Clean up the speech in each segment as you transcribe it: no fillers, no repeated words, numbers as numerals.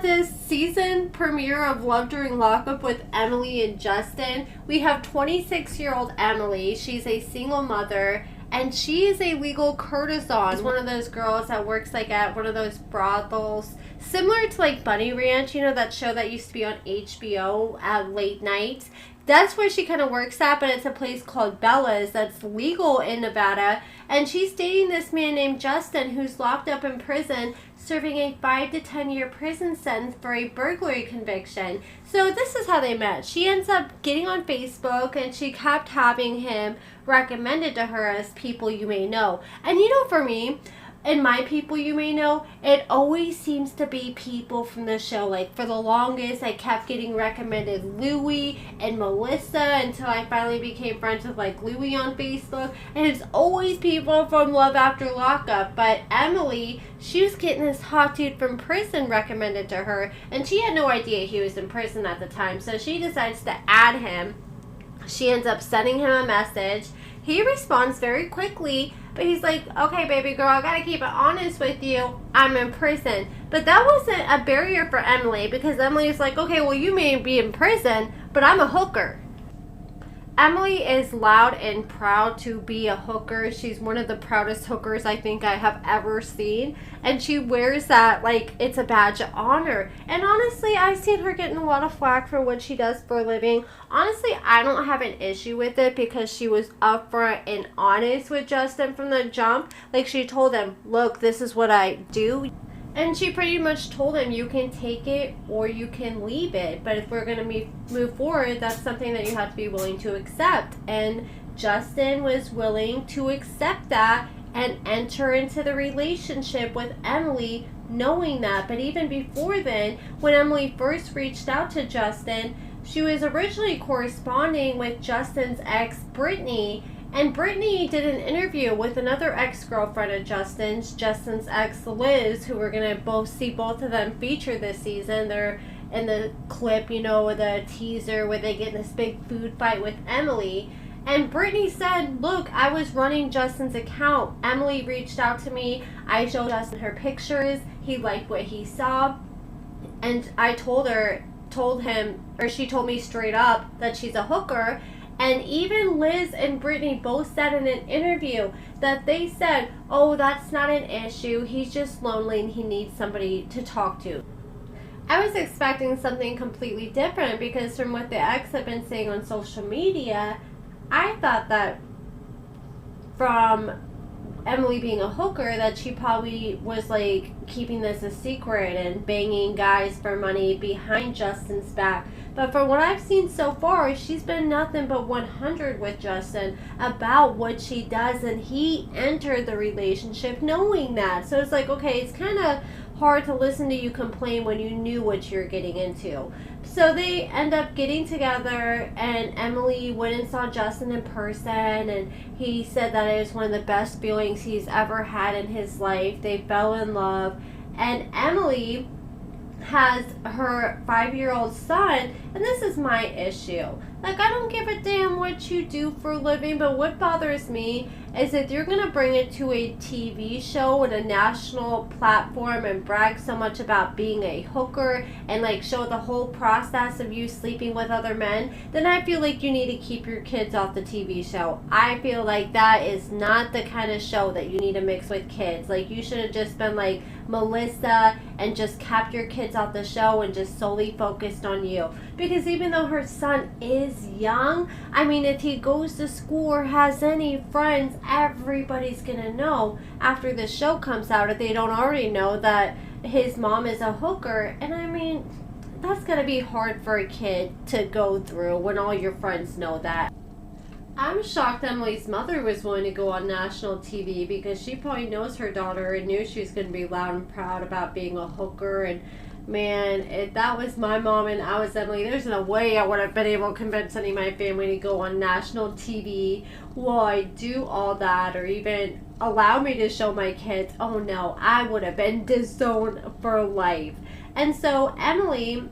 this season premiere of Love During Lockup with Emily and Justin. We have 26-year-old Emily. She's a single mother, and she is a legal courtesan. She's one of those girls that works like at one of those brothels, similar to like Bunny Ranch, you know, that show that used to be on HBO at late night. That's where she kind of works at, but it's a place called Bella's that's legal in Nevada. And she's dating this man named Justin, who's locked up in prison, serving a 5 to 10 year prison sentence for a burglary conviction. So this is how they met. She ends up getting on Facebook, and she kept having him recommended to her as people you may know. And you know, for me, in my people you may know, it always seems to be people from the show. Like, for the longest, I kept getting recommended Louie and Melissa until I finally became friends with, like, Louie on Facebook. And it's always people from Love After Lockup. But Emily, she was getting this hot dude from prison recommended to her, and she had no idea he was in prison at the time. So she decides to add him. She ends up sending him a message. He responds very quickly, but he's like, okay, baby girl, I gotta keep it honest with you. I'm in prison. But that wasn't a barrier for Emily, because Emily is like, okay, well, you may be in prison, but I'm a hooker. Emily is loud and proud to be a hooker. She's one of the proudest hookers I think I have ever seen. And she wears that like it's a badge of honor. And honestly, I've seen her getting a lot of flack for what she does for a living. Honestly, I don't have an issue with it, because she was upfront and honest with Justin from the jump. Like, she told him, look, this is what I do. And she pretty much told him, you can take it or you can leave it. But if we're going to move forward, that's something that you have to be willing to accept. And Justin was willing to accept that and enter into the relationship with Emily, knowing that. But even before then, when Emily first reached out to Justin, she was originally corresponding with Justin's ex, Brittany. And Brittany did an interview with another ex-girlfriend of Justin's ex, Liz, who we're going to see both of them feature this season. They're in the clip, you know, with a teaser where they get in this big food fight with Emily. And Brittany said, look, I was running Justin's account. Emily reached out to me. I showed Justin her pictures. He liked what he saw. And I she told me straight up that she's a hooker. And even Liz and Brittany both said in an interview that they said, oh, that's not an issue. He's just lonely and he needs somebody to talk to. I was expecting something completely different, because from what the ex had been saying on social media, I thought that from Emily being a hooker, that she probably was like keeping this a secret and banging guys for money behind Justin's back. But from what I've seen so far, she's been nothing but 100 with Justin about what she does, and he entered the relationship knowing that. So it's like, okay, it's kind of hard to listen to you complain when you knew what you're getting into. So they end up getting together, and Emily went and saw Justin in person, and he said that it was one of the best feelings he's ever had in his life. They fell in love, and Emily has her 5-year-old son, and this is my issue. Like, I don't give a damn what you do for a living, but what bothers me is that you're going to bring it to a TV show and a national platform and brag so much about being a hooker and, like, show the whole process of you sleeping with other men, then I feel like you need to keep your kids off the TV show. I feel like that is not the kind of show that you need to mix with kids. Like, you should have just been like Melissa and just kept your kids off the show and just solely focused on you. Because even though her son is young, I mean, if he goes to school or has any friends, everybody's gonna know after the show comes out, if they don't already know, that his mom is a hooker. And I mean, that's gonna be hard for a kid to go through when all your friends know that. I'm shocked Emily's mother was willing to go on national TV, because she probably knows her daughter and knew she was going to be loud and proud about being a hooker. And man, if that was my mom and I was Emily, there's no way I would have been able to convince any of my family to go on national TV while I do all that, or even allow me to show my kids. Oh no, I would have been disowned for life. And so Emily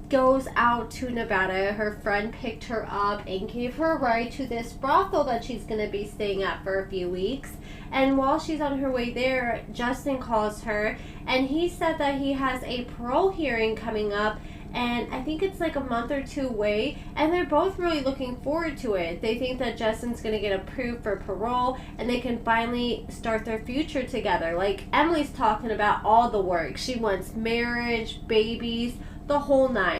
goes out to Nevada. Her friend picked her up and gave her a ride to this brothel that she's going to be staying at for a few weeks. And while she's on her way there, Justin calls her, and he said that he has a parole hearing coming up, and I think it's like a month or two away, and they're both really looking forward to it. They think that Justin's going to get approved for parole, and they can finally start their future together. Like, Emily's talking about all the work. She wants marriage, babies, the whole nine.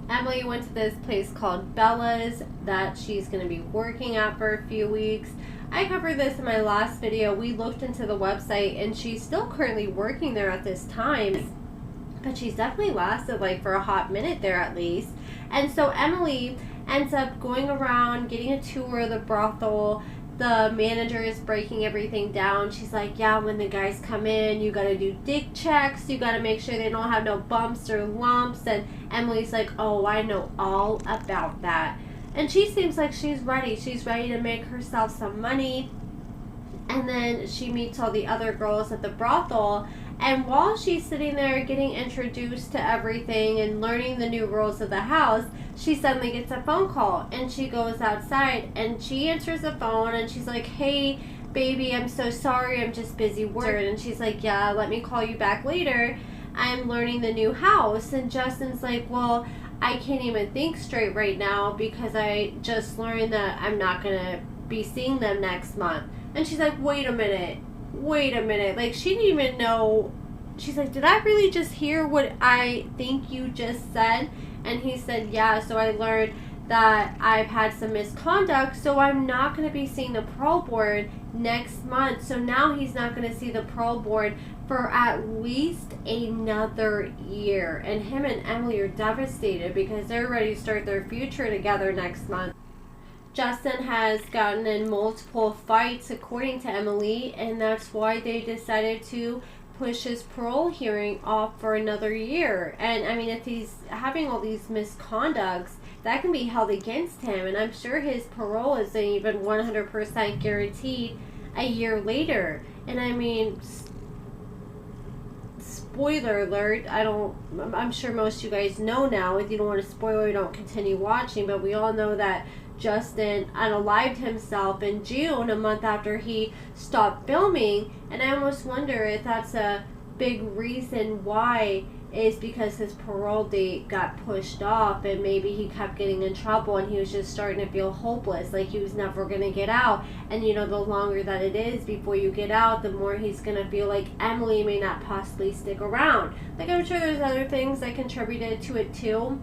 Emily went to this place called Bella's that she's going to be working at for a few weeks. I covered this in my last video. We looked into the website, and she's still currently working there at this time. But she's definitely lasted like for a hot minute there at least. And so Emily ends up going around, getting a tour of the brothel. The manager is breaking everything down. She's like, yeah, when the guys come in, you got to do dick checks. You got to make sure they don't have no bumps or lumps. And Emily's like, oh, I know all about that. And she seems like she's ready. She's ready to make herself some money. And then she meets all the other girls at the brothel. And while she's sitting there getting introduced to everything and learning the new rules of the house, she suddenly gets a phone call. And she goes outside and she answers the phone and she's like, hey, baby, I'm so sorry. I'm just busy working. And she's like, yeah, let me call you back later. I'm learning the new house. And Justin's like, well, I can't even think straight right now because I just learned that I'm not going to be seeing them next month. And she's like, wait a minute. Like, she didn't even know. She's like, did I really just hear what I think you just said? And he said, yeah, so I learned that I've had some misconduct, so I'm not going to be seeing the parole board next month. So now he's not going to see the parole board for at least another year. And him and Emily are devastated because they're ready to start their future together next month. Justin has gotten in multiple fights, according to Emily, and that's why they decided to push his parole hearing off for another year. And I mean, if he's having all these misconducts, that can be held against him, and I'm sure his parole isn't even 100% guaranteed a year later. And I mean, spoiler alert, I'm sure most of you guys know now. If you don't want to spoil, you don't continue watching, but we all know that Justin unalived himself in June, a month after he stopped filming. And I almost wonder if that's a big reason why, is because his parole date got pushed off and maybe he kept getting in trouble and he was just starting to feel hopeless, like he was never going to get out. And you know, the longer that it is before you get out, the more he's going to feel like Emily may not possibly stick around. Like, I'm sure there's other things that contributed to it too.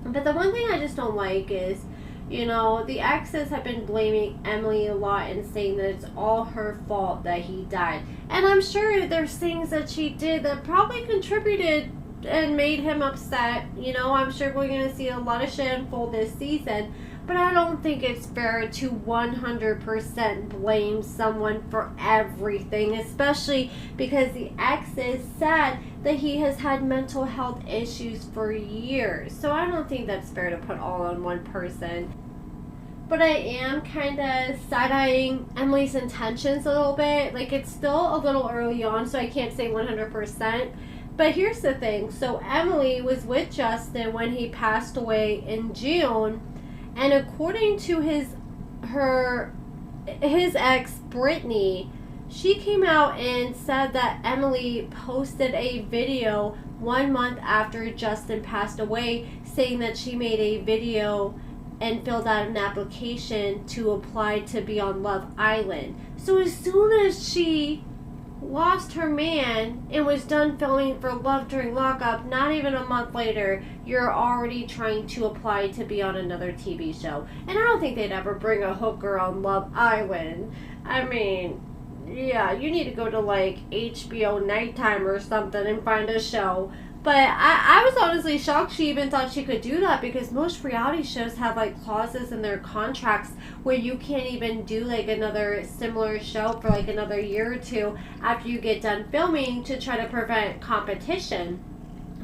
But the one thing I just don't like is, you know, the exes have been blaming Emily a lot and saying that it's all her fault that he died. And I'm sure there's things that she did that probably contributed and made him upset. You know, I'm sure we're going to see a lot of shit unfold this season. But I don't think it's fair to 100% blame someone for everything, especially because the exes said that he has had mental health issues for years. So I don't think that's fair to put all on one person. But I am kind of side-eyeing Emily's intentions a little bit. Like, it's still a little early on, so I can't say 100%. But here's the thing. So Emily was with Justin when he passed away in June. And according to his ex, Brittany, she came out and said that Emily posted a video 1 month after Justin passed away saying that she made a video and filled out an application to apply to be on Love Island. So as soon as she lost her man and was done filming for Love During Lockup, not even a month later, you're already trying to apply to be on another TV show. And I don't think they'd ever bring a hooker on Love Island. I mean, yeah, you need to go to like HBO Nighttime or something and find a show. But I was honestly shocked she even thought she could do that, because most reality shows have like clauses in their contracts where you can't even do like another similar show for like another year or two after you get done filming to try to prevent competition.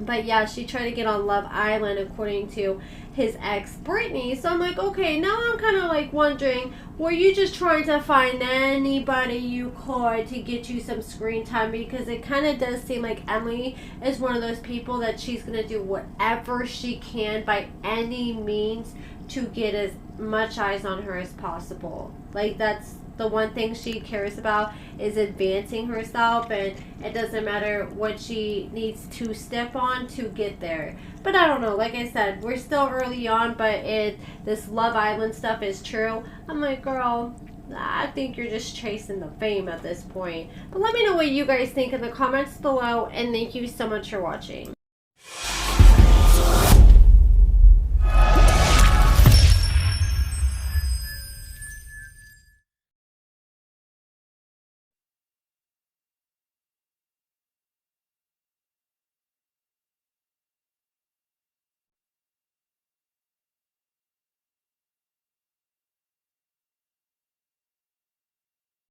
But yeah, she tried to get on Love Island according to his ex Brittany. So I'm like, okay, now I'm kind of like wondering, were you just trying to find anybody you could to get you some screen time? Because it kind of does seem like Emily is one of those people that she's going to do whatever she can by any means to get as much eyes on her as possible. Like, that's the one thing she cares about, is advancing herself, and it doesn't matter what she needs to step on to get there. But I don't know, like I said, we're still early on, but this Love Island stuff is true. I'm like, girl, I think you're just chasing the fame at this point. But let me know what you guys think in the comments below, and thank you so much for watching.